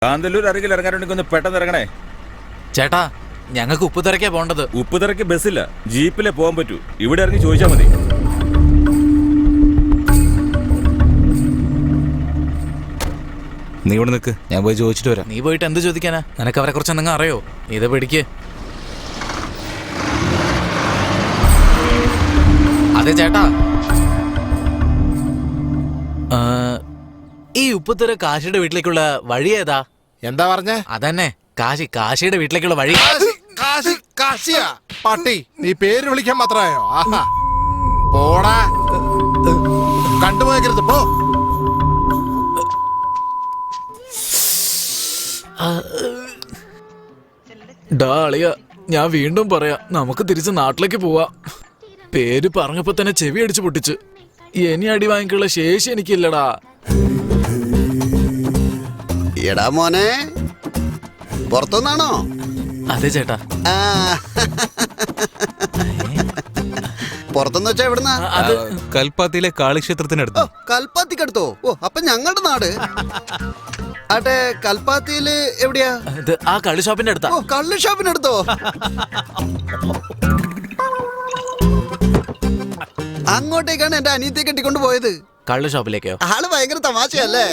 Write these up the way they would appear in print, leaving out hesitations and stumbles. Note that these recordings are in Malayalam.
കാന്തല്ലൂർ അരികിൽ ഇറങ്ങാനുണ്ടെങ്കിൽ ഒന്ന് പെട്ടെന്ന് ഇറങ്ങണേ. ചേട്ടാ, ഞങ്ങൾക്ക് ഉപ്പുതറയ്ക്കാ പോണ്ടത്. ഉപ്പുതറയ്ക്ക് ബസ്സില്ല, ജീപ്പിലെ പോകാൻ പറ്റൂ. ഇവിടെ ഇറങ്ങി ചോദിച്ചാൽ മതി. നീ ഇവിടെ നിൽക്ക്, ഞാൻ പോയി ചോദിച്ചിട്ട് വരാം. നീ പോയിട്ട് എന്ത് ചോദിക്കാനാ? നിനക്ക് അവരെ കുറിച്ച് എന്തെങ്കിലും അറിയോ? ഇത് പിടിക്ക്. അതെ ചേട്ടാ, ഈ ഉപ്പുതറ കാശിയുടെ വീട്ടിലേക്കുള്ള വഴി ഏതാ? എന്താ പറഞ്ഞേ? അതന്നെ, കാശിയുടെ വീട്ടിലേക്കുള്ള വഴി. കാശിയാ പട്ടി, നീ പേര് വിളിക്കാൻ മാത്രമായോ? ആഹാ, പോടാ, കണ്ടുപോയരുത്, പോ. ഡാളിയ, ഞാൻ വീണ്ടും പറയാ, നമുക്ക് തിരിച്ച് നാട്ടിലേക്ക് പോവാ. പേര് പറഞ്ഞപ്പോ തന്നെ ചെവി അടിച്ചു പൊട്ടിച്ച്. ഇനി അടി വാങ്ങിക്കുള്ള ശേഷി എനിക്കില്ലടാ. എടാ മോനെ, പുറത്തുനിന്നാണോ? അതെ ചേട്ടാ. പുറത്തുനിന്ന് വെച്ചാ എവിടുന്നാ? കൽപ്പാത്തിയിലെ കാളിക്ഷേത്രത്തിനടുത്ത്. കൽപ്പാത്തിക്കടുത്തോ? ഓ, അപ്പൊ ഞങ്ങളുടെ നാട്. ആട്ടെ, കൽപ്പാത്തിയില് എവിടെയാ? ഇത് ആ കള്ള് ഷോപ്പിന്റെ അടുത്താ. ഓ, കള്ള് ഷോപ്പിനടുത്തോ? അങ്ങോട്ടേക്കാണ് എന്റെ അനിയത്തെ കെട്ടിക്കൊണ്ട് പോയത്. കള്ള് ഷോപ്പിലേക്കോ? ആള് ഭയങ്കര തമാശയല്ലേ?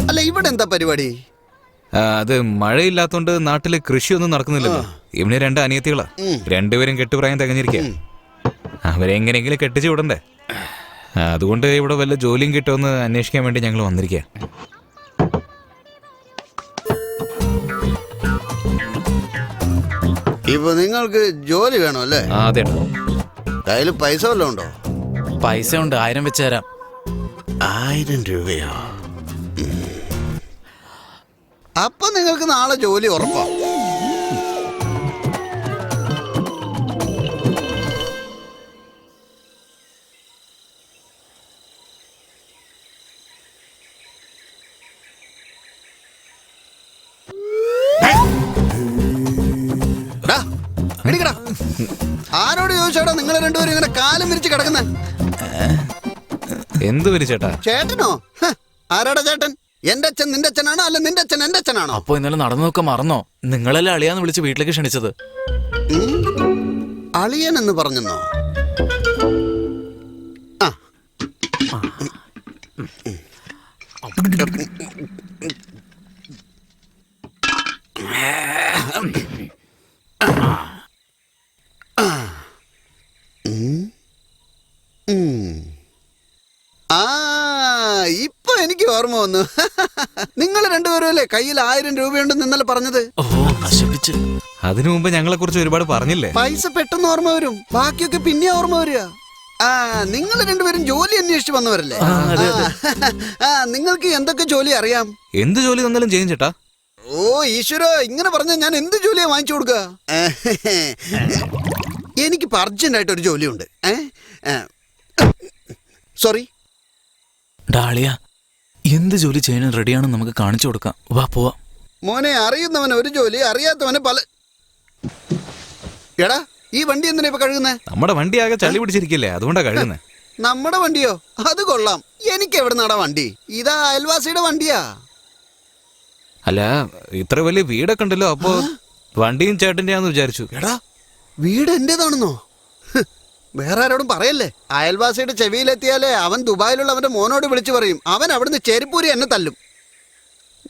അല്ല, ഇവിടെ എന്താ പരിപാടി? അത് മഴയില്ലാത്തോണ്ട് നാട്ടില് കൃഷിയൊന്നും നടക്കുന്നില്ലല്ലോ. ഇവന് 2 അനിയത്തികളാ. രണ്ടുപേരും കെട്ടുപ്രായം തികഞ്ഞിരിക്കുക. അവരെങ്ങനെയെങ്കിലും കെട്ടിച്ചു വിടണ്ടേ. അതുകൊണ്ട് ഇവിടെ വല്ല ജോലിയും കിട്ടുമെന്ന് അന്വേഷിക്കാൻ വേണ്ടി ഞങ്ങൾ വന്നിരിക്കുക. ഇപ്പൊ നിങ്ങൾക്ക് ജോലി വേണോ അല്ലേ? അതെ. കയ്യില് പൈസ വല്ലതും ഉണ്ടോ? പൈസ ഉണ്ട്, 1000 വെച്ച് തരാം. 1000 രൂപയോ? അപ്പൊ നിങ്ങൾക്ക് നാളെ ജോലി ഉറപ്പാ. ആരോട് ചോദിച്ചാടാ നിങ്ങൾ രണ്ടുപേരും ഇങ്ങനെ കാലം വിരിച്ച് കിടക്കുന്ന? എന്ത് വരും ചേട്ടാ? ചേട്ടനോ? ആരാടാ ചേട്ടൻ? എന്റെ അച്ഛൻ നിന്റെ അച്ഛനാണോ, അല്ല നിന്റെ അച്ഛൻ എന്റെ അച്ഛനാണോ? അപ്പൊ ഇന്നലെ നടന്നു നോക്കാൻ മറന്നോ? നിങ്ങളല്ലേ അളിയാന്ന് വിളിച്ച് വീട്ടിലേക്ക് ക്ഷണിച്ചത്? അളിയൻ എന്ന് പറഞ്ഞെന്നോ? ഇപ്പൊ എനിക്ക് ഓർമ്മ വന്നു. നിങ്ങൾ രണ്ടുപേരും അല്ലേ കയ്യിൽ 1000 രൂപയുണ്ടെന്ന് ഇന്നലെ പറഞ്ഞത്? ഓ, നശിപ്പിച്ച്. അതിനു മുമ്പ് ഞങ്ങളെ കുറിച്ച് ഒരുപാട് പറഞ്ഞില്ലേ? പൈസ പെട്ടെന്ന് ഓർമ്മ വരും, ബാക്കിയൊക്കെ പിന്നെ ഓർമ്മ വരിക. നിങ്ങൾ രണ്ടുപേരും ജോലി അന്വേഷിച്ച് വന്നവരല്ലേ? നിങ്ങൾക്ക് എന്തൊക്കെ ജോലി അറിയാം? എന്ത് ജോലി തന്നാലും ചെയ്യും ചേട്ടാ. ഓ ഈശ്വര, ഇങ്ങനെ പറഞ്ഞ ഞാൻ എന്ത് ജോലിയാ വാങ്ങിച്ചു കൊടുക്കുക? എനിക്കിപ്പോ അർജന്റായിട്ട് ഒരു ജോലിയുണ്ട്. സോറി ഡാളിയ, എന്ത് ജോലി ചെയ്യാനും റെഡിയാണെന്ന് നമുക്ക് കാണിച്ചു കൊടുക്കാം. വാ പോവാ. മോനെ, അറിയുന്നവന് ഒരു ജോലി, അറിയാത്തവന് പല. എടാ, ഈ വണ്ടി എന്തിനാ ഇപ്പൊ കഴുകുന്നേ? നമ്മുടെ വണ്ടി ആകെ ചളി പിടിച്ചിരിക്കില്ലേ, അതുകൊണ്ടാ കഴുകുന്നേ. നമ്മുടെ വണ്ടിയോ? അത് കൊള്ളാം. എനിക്ക് എവിടെ നടാ വണ്ടി? ഇതാ അയൽവാസിയുടെ വണ്ടിയാ. അല്ല, ഇത്ര വലിയ വീടൊക്കെ ഉണ്ടല്ലോ, അപ്പൊ വണ്ടിയും ചേട്ടന്റെയാന്ന് വിചാരിച്ചു. എടാ, വീട് എന്റേതാണെന്നോ? വേറെ ആരോടും പറയല്ലേ. അയൽവാസിയുടെ ചെവിയിലെത്തിയാലേ അവൻ ദുബായിലുള്ള അവന്റെ മോനോട് വിളിച്ചു പറയും. അവൻ അവിടുന്ന് ചെരിപ്പൂരി എന്നെ തല്ലും.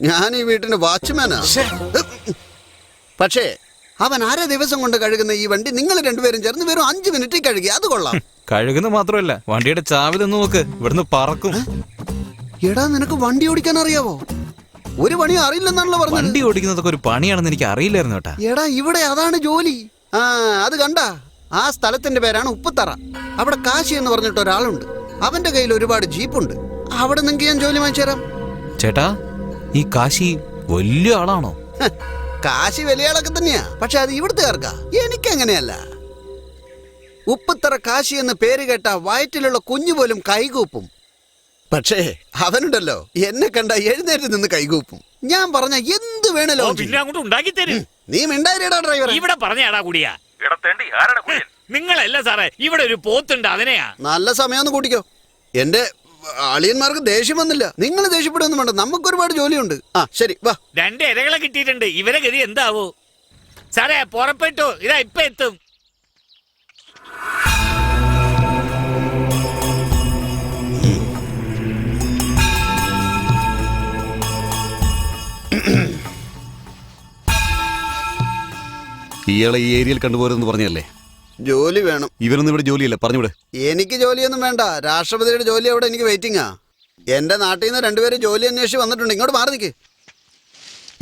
ഞാൻ ഈ വീട്ടിന്റെ വാച്ച്മാനാ. പക്ഷേ അവൻ അര ദിവസം കൊണ്ട് കഴുകുന്ന ഈ വണ്ടി നിങ്ങൾ രണ്ടുപേരും ചേർന്ന് വെറും 5 മിനിറ്റിൽ കഴുകി. അത് കൊള്ളാം. കഴുകുന്ന മാത്രമല്ല, വണ്ടിയുടെ ചാവി തന്നു നോക്ക്, ഇവിടുന്ന് പറക്കും. എടാ, നിനക്ക് വണ്ടി ഓടിക്കാൻ അറിയാവോ? ഒരു പണിയും അറിയില്ലെന്നാണല്ലോ പറഞ്ഞത്. വണ്ടി ഓടിക്കുന്നതൊക്കെ ഒരു പണിയാണെന്ന് എനിക്ക് അറിയില്ലായിരുന്നു കേട്ടാ. എടാ, ഇവിടെ അതാണ് ജോലി. അത് കണ്ട, ആ സ്ഥലത്തിന്റെ പേരാണ് ഉപ്പുതറ. അവിടെ കാശി എന്ന് പറഞ്ഞിട്ട് ഒരാളുണ്ട്. അവന്റെ കയ്യിൽ ഒരുപാട് ജീപ്പുണ്ട്. അവിടെ നിങ്ങൾക്ക് ഞാൻ ജോലി വാങ്ങിച്ചു തരാം. ചേട്ടാ, ഈ കാശി വലിയ ആളാണോ? കാശി വലിയ ആളൊക്കെ തന്നെയാ, പക്ഷെ അത് ഇവിടുത്തുകാർക്കാ. എനിക്കങ്ങനെയല്ല. ഉപ്പുതറ കാശി എന്ന് പേര് കേട്ട വയറ്റിലുള്ള കുഞ്ഞു പോലും കൈകൂപ്പും. പക്ഷേ അവനുണ്ടല്ലോ, എന്നെ കണ്ട എഴുന്നേറ്റ് നിന്ന് കൈകൂപ്പും. ഞാൻ പറഞ്ഞ എന്ത് വേണല്ലോ പിന്നെ അങ്ങോട്ട് ഉണ്ടാക്കി തരും. നീ മിണ്ടായിരടാ ഡ്രൈവർ. ഇവിടെ പറഞ്ഞാടാ കുടിയാ. നിങ്ങളല്ല സാറേ, ഇവിടെ ഒരു പോത്തുണ്ട്, അതിനെയാ. നല്ല സമയം ഒന്ന് കൂട്ടിക്കോ. എന്റെ അളിയന്മാർക്ക് ദേഷ്യം വന്നില്ല. നിങ്ങൾ ദേഷ്യപ്പെടുകയൊന്നും വേണ്ട, നമുക്ക് ഒരുപാട് ജോലിയുണ്ട്. ആ ശരി, വാ. 2 ഇരകളെ കിട്ടിയിട്ടുണ്ട്. ഇവരെ ഗതി എന്താവോ? സാറേ പുറപ്പെട്ടു, ഇതാ ഇപ്പൊ എത്തും. ഇയാളെ ഈ ഏരിയയിൽ കണ്ടുപോരെന്ന് പറഞ്ഞല്ലേ? ജോലി വേണം. ഇവരൊന്നും ഇവിടെ ജോലിയല്ല, പറഞ്ഞുവിടെ. എനിക്ക് ജോലിയൊന്നും വേണ്ട. രാഷ്ട്രപതിയുടെ ജോലി അവിടെ എനിക്ക് വെയിറ്റിംഗാ. എന്റെ നാട്ടിൽ നിന്ന് 2 പേര് ജോലി അന്വേഷിച്ച് വന്നിട്ടുണ്ട്. ഇങ്ങോട്ട് മാറി നിൽക്ക്.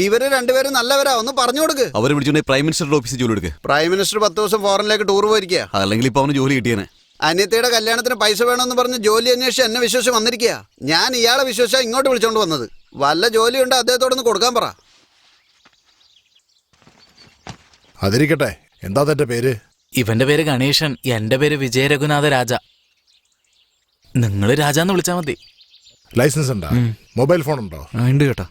ഇവര് 2 പേരും നല്ലവരാ, ഒന്ന് പറഞ്ഞു കൊടുക്ക്. അവരെ വിളിച്ചുകൊണ്ട് പ്രൈം മിനിസ്റ്ററുടെ ഓഫീസിൽ ജോലി എടുക്കുക. പ്രൈം മിനിസ്റ്റർ 10 ദിവസം ഫോറിനിലേക്ക് ടൂർ പോയിരിക്കുക. അല്ലെങ്കിൽ ഇപ്പൊ അവന് ജോലി കിട്ടിയേനെ. അനിയത്തിയുടെ കല്യാണത്തിന് പൈസ വേണമെന്ന് പറഞ്ഞ് ജോലി അന്വേഷിച്ച് എന്നെ വിശ്വസിച്ച് വന്നിരിക്കുക. ഞാൻ ഇയാളെ വിശ്വസിച്ചാ ഇങ്ങോട്ട് വിളിച്ചോണ്ട് വന്നത്. വല്ല ജോലിയുണ്ട് അദ്ദേഹത്തോടൊന്ന് കൊടുക്കാൻ പറ. അതിരിക്കട്ടെ, എന്താ തന്റെ പേര്? ഇവന്റെ പേര് ഗണേശൻ, എന്റെ പേര് വിജയ രഘുനാഥ രാജ. നിങ്ങള് രാജാന്ന് വിളിച്ചാ മതി. ലൈസൻസ് ഉണ്ടോ? മൊബൈൽ ഫോൺ ഉണ്ടോ? ഉണ്ട് ചേട്ടാ.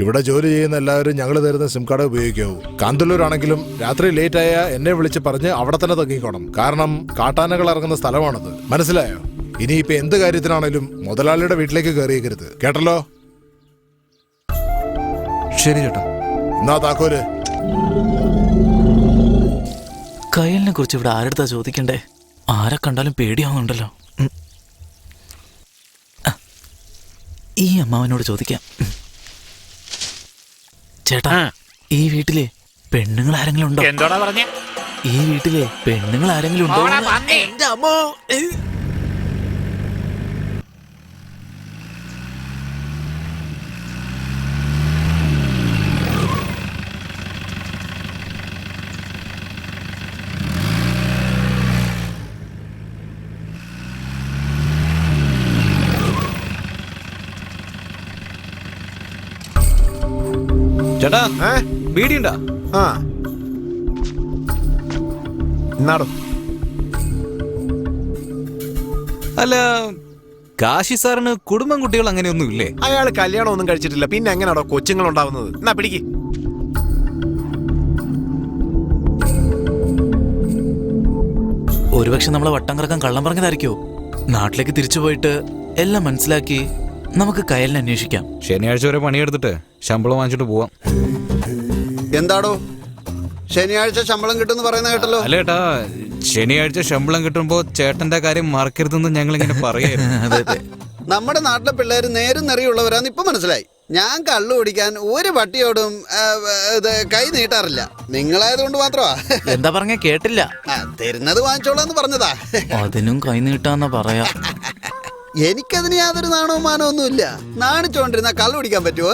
ഇവിടെ ജോലി ചെയ്യുന്ന എല്ലാവരും ഞങ്ങൾ തരുന്ന സിം കാർഡ് ഉപയോഗിക്കാവൂ. കാന്തല്ലൂരാണെങ്കിലും രാത്രി ലേറ്റ് ആയ എന്നെ വിളിച്ച് പറഞ്ഞ് അവിടെ തന്നെ തങ്ങിക്കോണം. കാരണം കാട്ടാനകൾ ഇറങ്ങുന്ന സ്ഥലമാണത്. മനസ്സിലായോ? ഇനിയിപ്പോ എന്ത് കാര്യത്തിനാണേലും മുതലാളിയുടെ വീട്ടിലേക്ക് കയറിയേക്കരുത്, കേട്ടല്ലോ? ശരി ചേട്ടാ. എന്നാ താക്കോല്. കയലിനെ കുറിച്ച് ഇവിടെ ആരെടുത്താ ചോദിക്കണ്ടേ? ആരെ കണ്ടാലും പേടിയാവുന്നുണ്ടല്ലോ. ഈ അമ്മാവനോട് ചോദിക്കാം. ചേട്ടാ, ഈ വീട്ടിലെ പെണ്ണുങ്ങൾ ആരെങ്കിലും ഉണ്ടോ? എന്തോടാ പറഞ്ഞേ? ഈ വീട്ടിലെ പെണ്ണുങ്ങൾ ആരെങ്കിലും ഉണ്ടോ? ഓടാ, പന്നി. എന്റെ അമ്മോ! ചേട്ടാ, ബീഡിയുണ്ടാ? ആ എന്നാടോ? അല്ല, കാശി സാറിന് കുടുംബം കുട്ടികൾ അങ്ങനെയൊന്നും ഇല്ലേ? അയാൾ കല്യാണം ഒന്നും കഴിച്ചിട്ടില്ല, പിന്നെ എങ്ങനെയാണോ കൊച്ചുങ്ങൾ ഉണ്ടാവുന്നത്? എന്നാ പിടിക്ക്. ഒരുപക്ഷെ നമ്മളെ വട്ടം കറക്കാൻ കള്ളം പറഞ്ഞതായിരിക്കോ? നാട്ടിലേക്ക് തിരിച്ചു പോയിട്ട് എല്ലാം മനസ്സിലാക്കി നമുക്ക് കയലിനെ അന്വേഷിക്കാം. ശനിയാഴ്ച വരെ പണിയെടുത്തിട്ട് ശമ്പളം വാങ്ങിച്ചിട്ട് പോവാം. എന്താടോ ശനിയാഴ്ച ശമ്പളം കിട്ടുമെന്ന് പറയുന്ന കേട്ടല്ലോ? അല്ല ചേട്ടാ, ശനിയാഴ്ച ശമ്പളം കിട്ടുമ്പോ ചേട്ടന്റെ കാര്യം മറക്കരുതെന്ന് ഞങ്ങൾ ഇങ്ങനെ പറയായിരുന്നു. നമ്മുടെ നാട്ടിലെ പിള്ളേര് നേരും നെറിയുള്ളവരാന്ന് ഇപ്പൊ മനസ്സിലായി. ഞാൻ കള്ളു കുടിക്കാൻ ഒരു പട്ടിയോടും കൈ നീട്ടാറില്ല. നിങ്ങളായതുകൊണ്ട് മാത്രമാ. എന്താ പറഞ്ഞ കേട്ടില്ല. തരുന്നത് വാങ്ങിച്ചോളാന്ന് പറഞ്ഞതാ. അതിനും കൈ നീട്ടാന്നാ പറയാ. എനിക്കതിന് യാതൊരു നാണവും മാനവും ഒന്നുമില്ല. നാണിച്ചോണ്ടിരുന്ന കള്ളു കുടിക്കാൻ പറ്റുമോ?